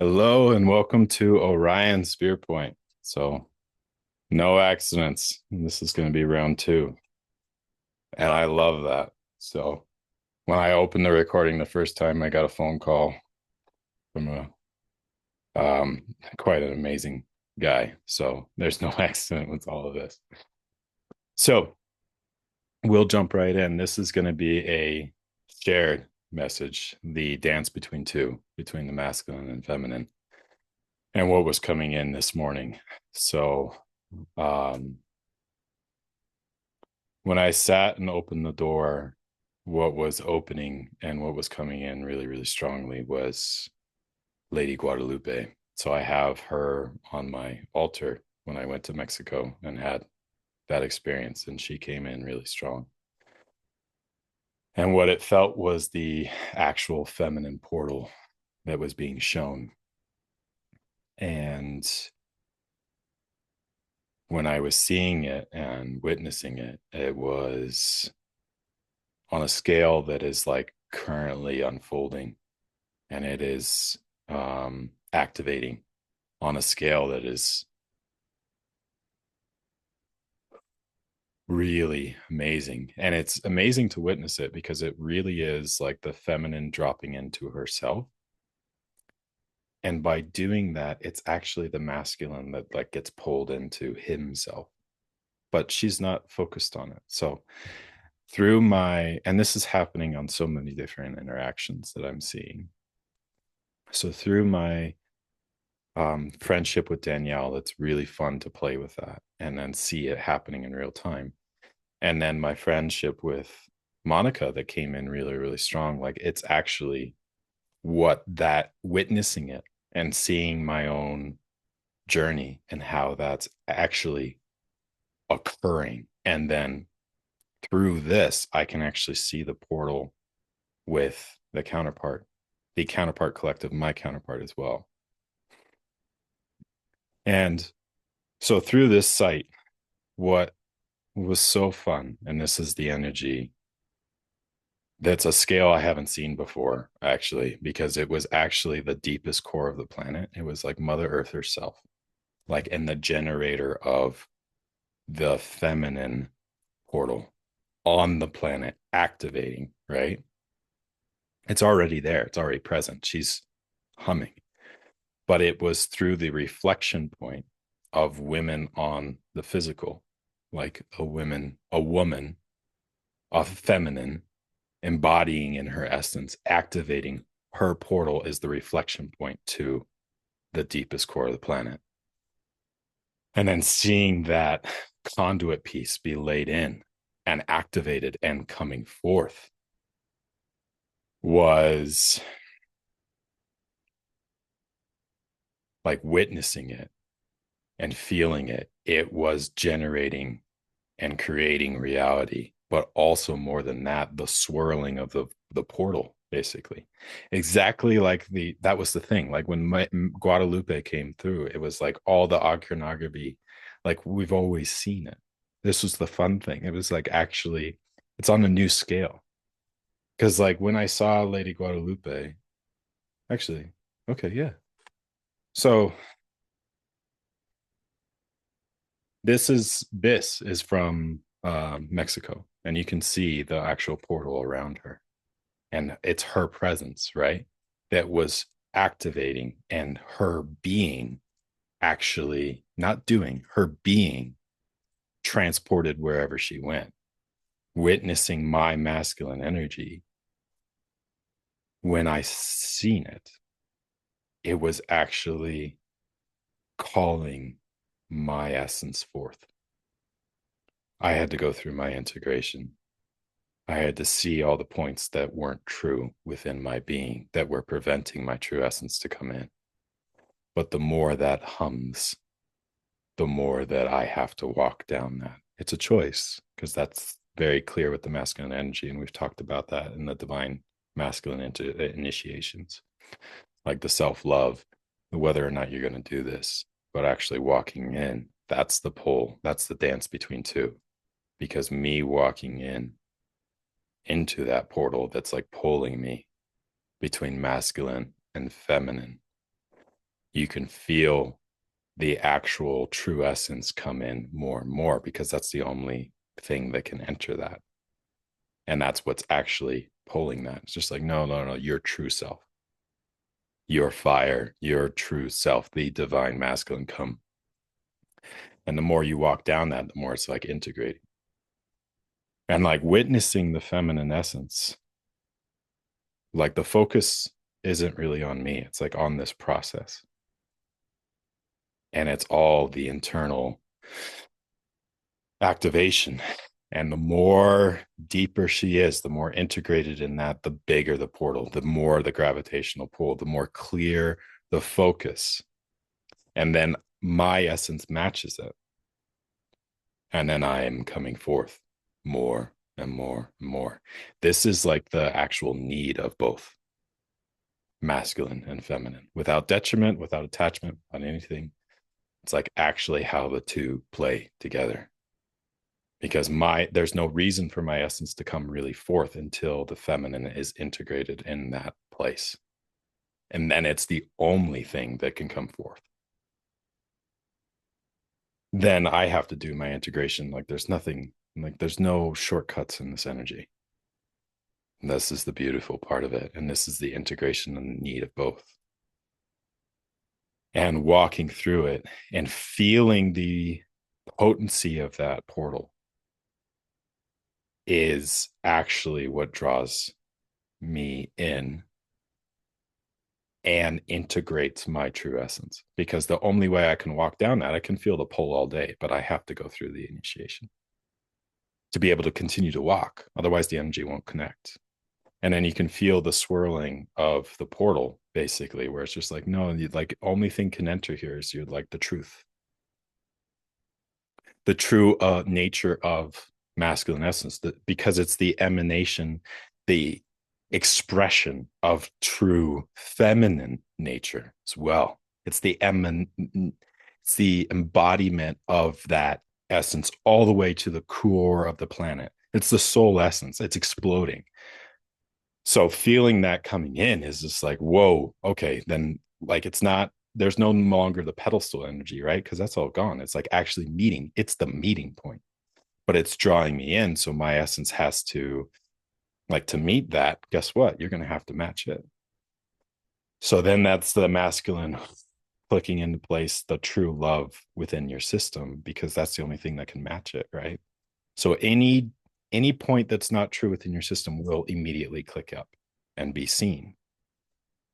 Hello and welcome to Orion Spear Point. So, no accidents. This is going to be round two. And I love that. So, when I opened the recording the first time, I got a phone call from a quite an amazing guy. So, there's no accident with all of this. So, we'll jump right in. This is going to be a shared message, the dance between two, between the masculine and feminine, and what was coming in this morning. So, um, when I sat and opened the door, what was opening and what was coming in really, really strongly was Lady Guadalupe. So I have her on my altar when I went to Mexico and had that experience, and she came in really strong. And what it felt was the actual feminine portal that was being shown. And when I was seeing it and witnessing it, it was on a scale that is like currently unfolding, and it is activating on a scale that is really amazing. And it's amazing to witness it because it really is like the feminine dropping into herself. And by doing that, it's actually the masculine that like gets pulled into himself. But she's not focused on it. So through my, and this is happening on so many different interactions that I'm seeing. So through my friendship with Danielle, it's really fun to play with that and then see it happening in real time. And then my friendship with Monica that came in really, really strong. Like it's actually what that witnessing it and seeing my own journey and how that's actually occurring. And then through this, I can actually see the portal with the counterpart collective, my counterpart as well. And so through this site, what was so fun, and this is the energy that's a scale I haven't seen before, actually, because it was actually the deepest core of the planet. It was like Mother Earth herself, like in the generator of the feminine portal on the planet activating, right? It's already there, it's already present. She's humming, but it was through the reflection point of women on the physical, like a woman, a feminine embodying in her essence, activating her portal is the reflection point to the deepest core of the planet. And then seeing that conduit piece be laid in and activated and coming forth was like witnessing it and feeling it. It was generating and creating reality, but also more than that, the swirling of the portal, basically. Exactly like that was the thing. Like when Guadalupe came through, it was like all the iconography, like we've always seen it. This was the fun thing. It was like actually, it's on a new scale. Because like when I saw Lady Guadalupe, actually, okay, yeah. So this is from Mexico, and you can see the actual portal around her, and it's her presence, right? That was activating, and her being actually not doing her being transported wherever she went, witnessing my masculine energy. When I seen it, it was actually calling my essence forth. I had to go through my integration. I had to see all the points that weren't true within my being that were preventing my true essence to come in. But the more that hums, the more that I have to walk down that. It's a choice because that's very clear with the masculine energy. And we've talked about that in the divine masculine initiations, like the self love, whether or not you're going to do this, but actually walking in. That's the pull. That's the dance between two. Because me walking in into that portal that's like pulling me between masculine and feminine you can feel the actual true essence come in more and more, because that's the only thing that can enter that. And that's what's actually pulling that. It's just like, no, no, no, your true self, your fire, your true self, the divine masculine come. And the more you walk down that, the more it's like integrating. And like witnessing the feminine essence, like the focus isn't really on me. It's like on this process. And it's all the internal activation. And the more deeper she is, the more integrated in that, the bigger the portal, the more the gravitational pull, the more clear the focus. And then my essence matches it. And then I am coming forth more and more and more. This is like the actual need of both masculine and feminine, without detriment, without attachment, on anything. It's like actually how the two play together. Because there's no reason for my essence to come really forth until the feminine is integrated in that place. And then it's the only thing that can come forth. Then I have to do my integration. Like there's nothing, like there's no shortcuts in this energy. And this is the beautiful part of it. And this is the integration and need of both. And walking through it and feeling the potency of that portal is actually what draws me in and integrates my true essence. Because the only way I can walk down that, I can feel the pull all day, but I have to go through the initiation to be able to continue to walk. Otherwise, the energy won't connect. And then you can feel the swirling of the portal, basically, where it's just like, no, you like only thing can enter here is you're like the true nature of masculine essence, because it's the emanation, the expression of true feminine nature as well. It's the embodiment of that essence all the way to the core of the planet. It's the soul essence. It's exploding. So feeling that coming in is just like, whoa, okay, then like it's not, there's no longer the pedestal energy, right? Because that's all gone. It's like actually meeting, it's the meeting point, but it's drawing me in. So my essence has to, like, to meet that, guess what? You're going to have to match it. So then that's the masculine clicking into place, the true love within your system, because that's the only thing that can match it, right? So any point that's not true within your system will immediately click up and be seen.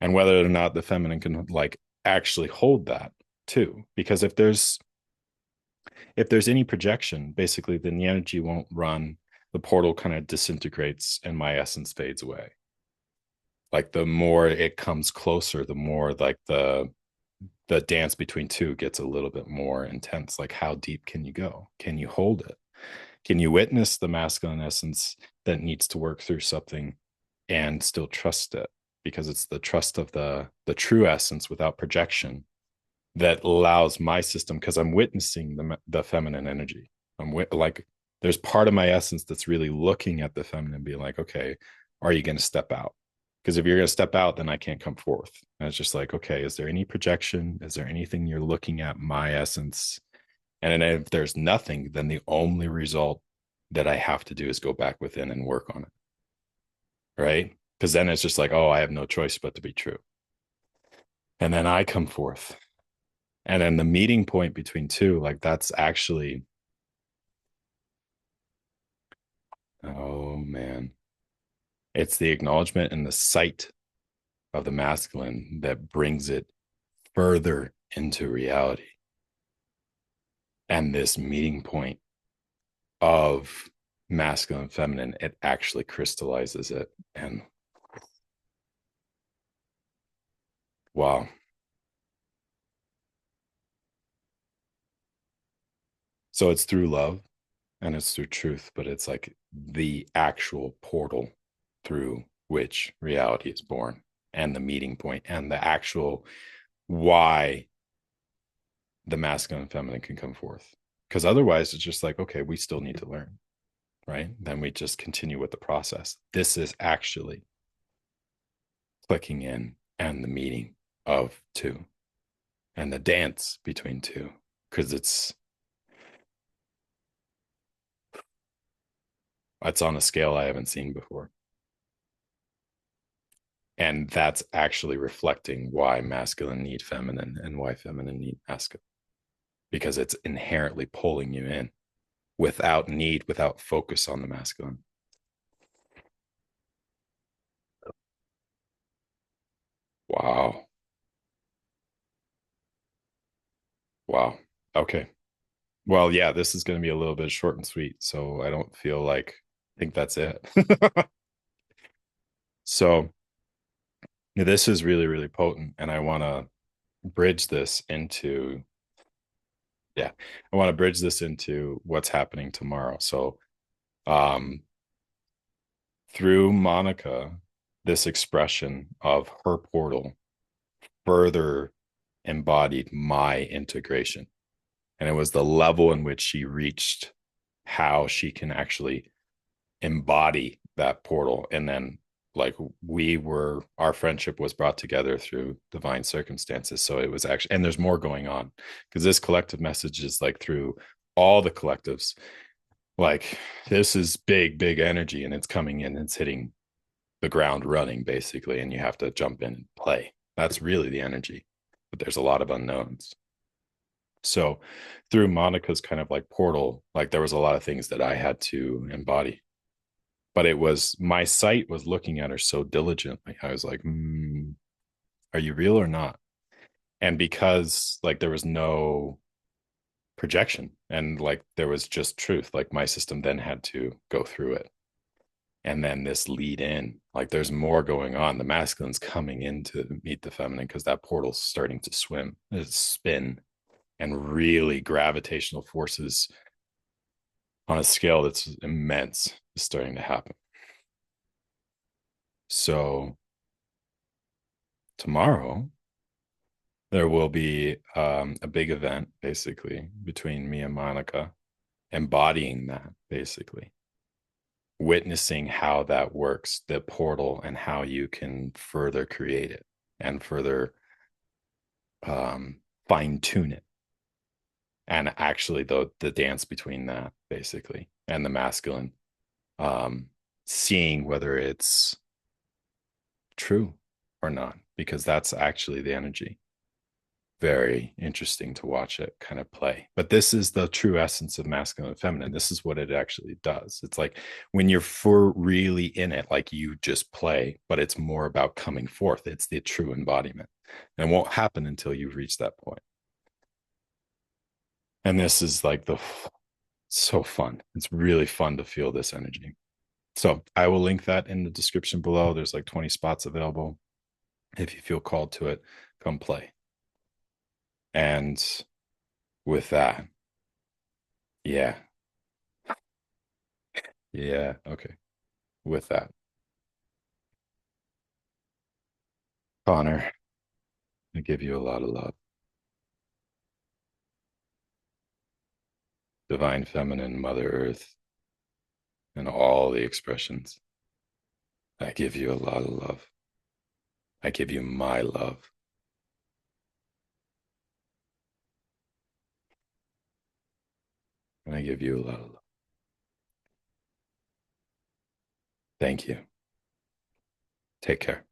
And whether or not the feminine can like actually hold that too, because if there's any projection, basically then the energy won't run, the portal kind of disintegrates and my essence fades away. Like the more it comes closer, the more like the dance between two gets a little bit more intense. Like how deep can you go? Can you hold it? Can you witness the masculine essence that needs to work through something and still trust it? Because it's the trust of the true essence without projection that allows my system, because I'm witnessing the feminine energy. Like there's part of my essence that's really looking at the feminine and being like, okay, are you going to step out? Because if you're going to step out, then I can't come forth. And it's just like, okay, is there any projection? Is there anything you're looking at my essence? And then if there's nothing, then the only result that I have to do is go back within and work on it. Right. Because then it's just like, oh, I have no choice but to be true. And then I come forth. And then the meeting point between two, like that's actually, oh man, it's the acknowledgement and the sight of the masculine that brings it further into reality. And this meeting point of masculine and feminine, it actually crystallizes it. And wow. So it's through love and it's through truth, but it's like the actual portal through which reality is born, and the meeting point and the actual why the masculine and feminine can come forth. Because otherwise, it's just like, okay, we still need to learn, right? Then we just continue with the process. This is actually clicking in and the meeting of two. and the dance between two, because it's on a scale I haven't seen before. And that's actually reflecting why masculine need feminine and why feminine need masculine, because it's inherently pulling you in without need, without focus on the masculine. Wow. Wow. Okay. Well, yeah, this is going to be a little bit short and sweet. So I don't feel like, I think that's it. So this is really, really potent. And I want to bridge this into, yeah, I want to bridge this into what's happening tomorrow. So, um, through Monica, this expression of her portal further embodied my integration. And it was the level in which she reached how she can actually embody that portal. And then, like, our friendship was brought together through divine circumstances. So it was actually, and there's more going on because this collective message is like through all the collectives. Like, this is big, big energy and it's coming in, it's hitting the ground running basically, and you have to jump in and play. That's really the energy, but there's a lot of unknowns. So through Monica's kind of like portal, like there was a lot of things that I had to embody. But it was my sight was looking at her so diligently. I was like, are you real or not? And because like there was no projection and like there was just truth, like my system then had to go through it. And then this lead in, like there's more going on. The masculine's coming in to meet the feminine because that portal's starting to swim, it's spin, and really gravitational forces on a scale that's immense is starting to happen. So tomorrow there will be a big event basically between me and Monica, embodying that basically, witnessing how that works, the portal, and how you can further create it and further fine tune it. And actually, the dance between that basically and the masculine, um, seeing whether it's true or not, because that's actually the energy. Very interesting to watch it kind of play. But this is the true essence of masculine and feminine. This is what it actually does. It's like when you're for really in it, like you just play, but it's more about coming forth. It's the true embodiment. And it won't happen until you've reached that point. And this is like so fun. It's really fun to feel this energy. So I will link that in the description below. There's like 20 spots available. If you feel called to it, come play. And with that, yeah, yeah, okay. With that, Connor, I give you a lot of love. Divine Feminine, Mother Earth, and all the expressions. I give you a lot of love. I give you my love. And I give you a lot of love. Thank you. Take care.